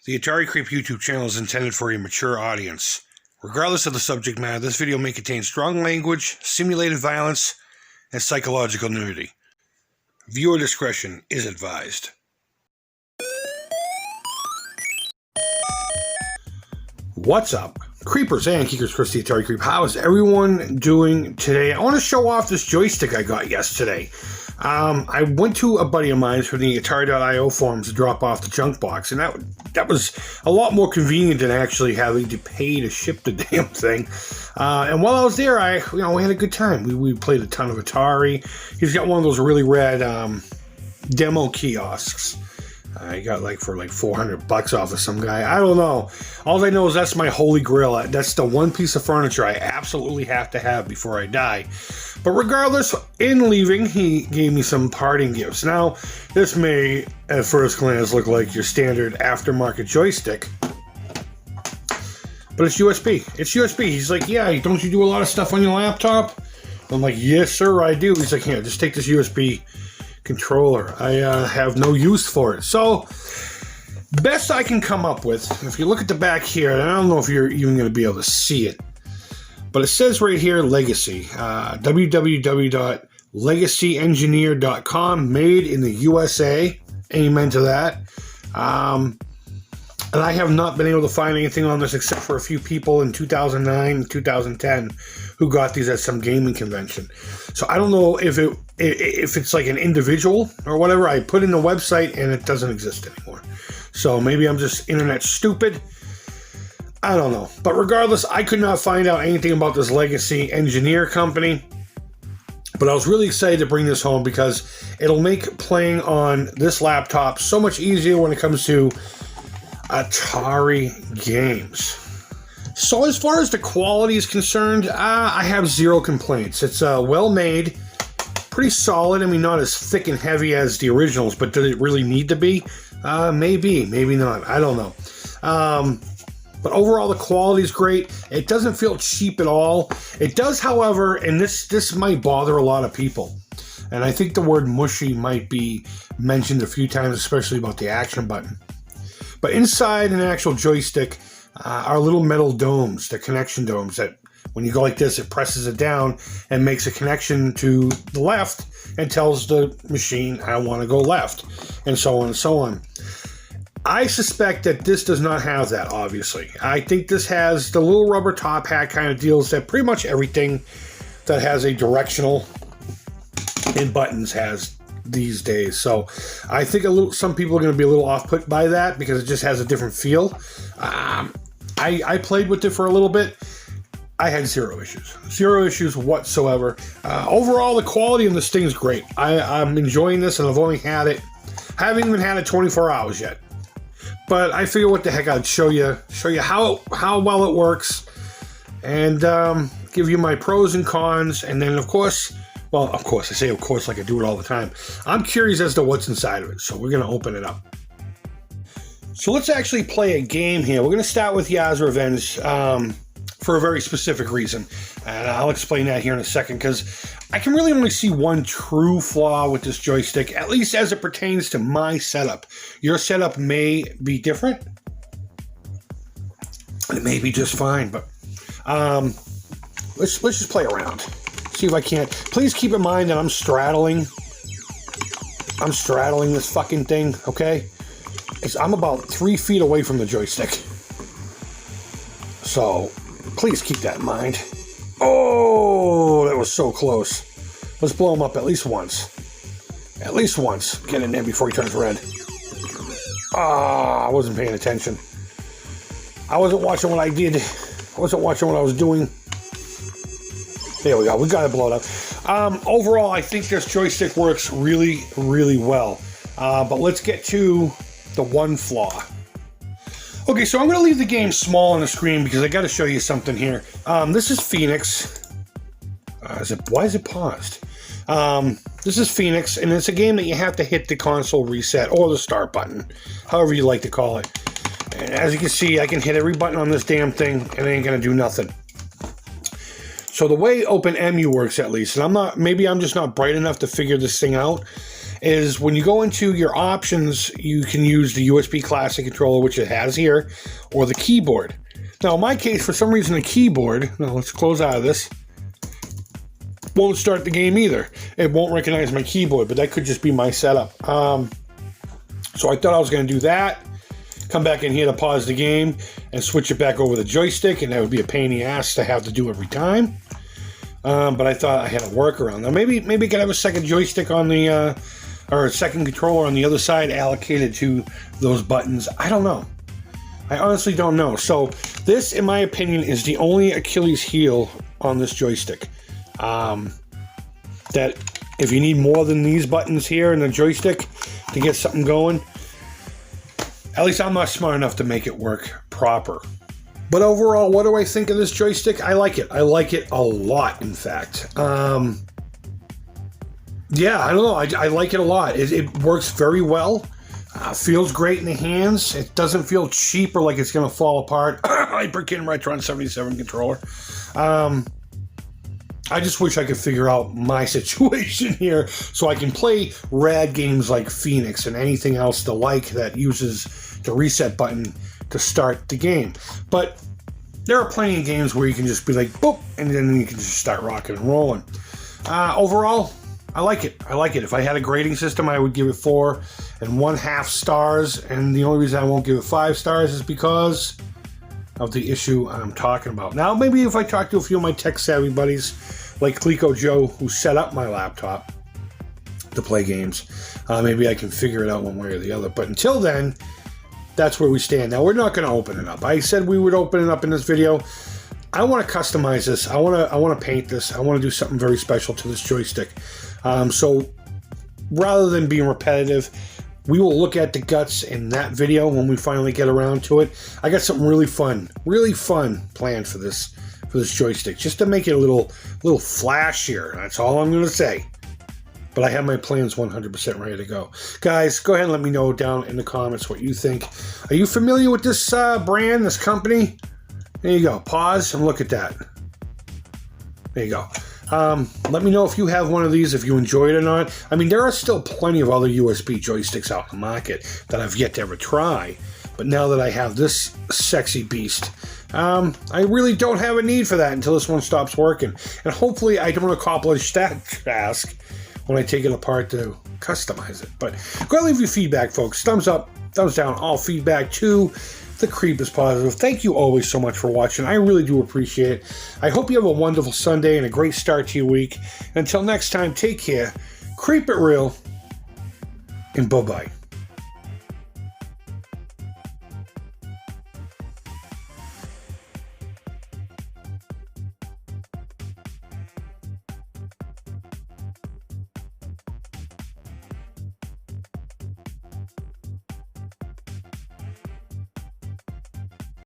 The Atari Creep YouTube channel is intended for a mature audience. Regardless of the subject matter, this video may contain strong language, simulated violence, and psychological nudity. Viewer discretion is advised. What's up? Creepers and Keekers, Chris the Atari Creep. How is everyone doing today? I want to show off this joystick I got yesterday. I went to a buddy of mine from the Atari.io forums to drop off the junk box, and that was a lot more convenient than actually having to pay to ship the damn thing. And while I was there, we had a good time. We played a ton of Atari. He's got one of those really rad demo kiosks. I got for $400 off of some guy. I don't know. All I know is that's my holy grail. That's the one piece of furniture I absolutely have to have before I die. But regardless, in leaving, he gave me some parting gifts. Now, this may, at first glance, look like your standard aftermarket joystick. But it's USB. It's USB. He's like, yeah, don't you do a lot of stuff on your laptop? I'm like, yes, sir, I do. He's like, here, just take this USB controller. I have no use for it. So, best I can come up with, if you look at the back here, and I don't know if you're even going to be able to see it, but it says right here, Legacy, www.legacyengineer.com, made in the USA. Amen to that. And I have not been able to find anything on this except for a few people in 2009, 2010 who got these at some gaming convention. So I don't know if it's like an individual or whatever. I put in the website and it doesn't exist anymore. So maybe I'm just internet stupid. I don't know. But regardless, I could not find out anything about this Legacy Engineer company. But I was really excited to bring this home because it'll make playing on this laptop so much easier when it comes to Atari games. So as far as the quality is concerned, I have zero complaints. It's well made, pretty solid. I mean, not as thick and heavy as the originals, but did it really need to be? Maybe, maybe not. I don't know. But overall, the quality is great. It doesn't feel cheap at all. It does, however, and this might bother a lot of people. And I think the word mushy might be mentioned a few times, especially about the action button. But inside an actual joystick are little metal domes, the connection domes, that when you go like this, it presses it down and makes a connection to the left and tells the machine, I want to go left, and so on and so on. I suspect that this does not have that, obviously. I think this has the little rubber top hat kind of deals that pretty much everything that has a directional and buttons has these days. So I think some people are going to be a little off-put by that because it just has a different feel. I played with it for a little bit. I had zero issues whatsoever. Overall, the quality of this thing is great. I'm enjoying this, and I've only had it. I haven't even had it 24 hours yet. But I figure what the heck, I'd show you how well it works, and give you my pros and cons, and then of course, I say of course like I do it all the time. I'm curious as to what's inside of it, so we're going to open it up. So let's actually play a game here. We're going to start with Yaz Revenge for a very specific reason, and I'll explain that here in a second, because I can really only see one true flaw with this joystick, at least as it pertains to my setup. Your setup may be different. It may be just fine, but let's just play around. See if I can't. Please keep in mind that I'm straddling this fucking thing, okay? I'm about 3 feet away from the joystick. So, please keep that in mind. Oh, that was so close. Let's blow him up at least once. At least once. Get in there before he turns red. I wasn't paying attention. I wasn't watching what I did. I wasn't watching what I was doing. There we go. We got it blown up. Overall, I think this joystick works really, really well. But let's get to the one flaw. Okay, so I'm going to leave the game small on the screen because I got to show you something here. This is Phoenix. Why is it paused? This is Phoenix, and it's a game that you have to hit the console reset or the start button, however you like to call it. And as you can see, I can hit every button on this damn thing, and it ain't going to do nothing. So the way OpenEMU works, at least, and maybe I'm just not bright enough to figure this thing out, is when you go into your options, you can use the USB Classic controller, which it has here, or the keyboard. Now, in my case, for some reason, the keyboard, now let's close out of this, won't start the game either. It won't recognize my keyboard, but that could just be my setup. So I thought I was going to do that, come back in here to pause the game, and switch it back over the joystick, and that would be a pain in the ass to have to do every time. But I thought I had a workaround. Now maybe I could have a second joystick on the, or a second controller on the other side allocated to those buttons. I don't know. I honestly don't know. So this, in my opinion, is the only Achilles heel on this joystick. That if you need more than these buttons here in the joystick to get something going, at least I'm not smart enough to make it work proper. But overall, what do I think of this joystick? I like it. I like it a lot, in fact. Yeah, I don't know. I like it a lot. It works very well. Feels great in the hands. It doesn't feel cheap or like it's going to fall apart. Hyperkin Retron 77 controller. I just wish I could figure out my situation here so I can play rad games like Phoenix and anything else the like that uses the reset button to start the game. But there are plenty of games where you can just be like, boop, and then you can just start rocking and rolling. Overall, I like it. I like it. If I had a grading system, I would give it 4 1/2 stars. And the only reason I won't give it 5 stars is because of the issue I'm talking about. Now, maybe if I talk to a few of my tech-savvy buddies, like Clico Joe, who set up my laptop to play games, maybe I can figure it out one way or the other. But until then, that's where we stand. Now, we're not going to open it up. I said we would open it up in this video. I want to customize this. I want to paint this. I want to do something very special to this joystick. So rather than being repetitive, we will look at the guts in that video when we finally get around to it. I got something really fun planned for this joystick, just to make it a little flashier. That's all I'm going to say. But I have my plans 100% ready to go. Guys, go ahead and let me know down in the comments what you think. Are you familiar with this brand, this company? There you go. Pause and look at that. There you go. Let me know if you have one of these, if you enjoy it or not. I mean, there are still plenty of other USB joysticks out in the market that I've yet to ever try. But now that I have this sexy beast, I really don't have a need for that until this one stops working. And hopefully I don't accomplish that task when I take it apart to customize it. But go ahead and leave your feedback, folks. Thumbs up, thumbs down, all feedback too. The creep is positive. Thank you always so much for watching. I really do appreciate it. I hope you have a wonderful Sunday and a great start to your week. Until next time, take care, creep it real, and bye-bye.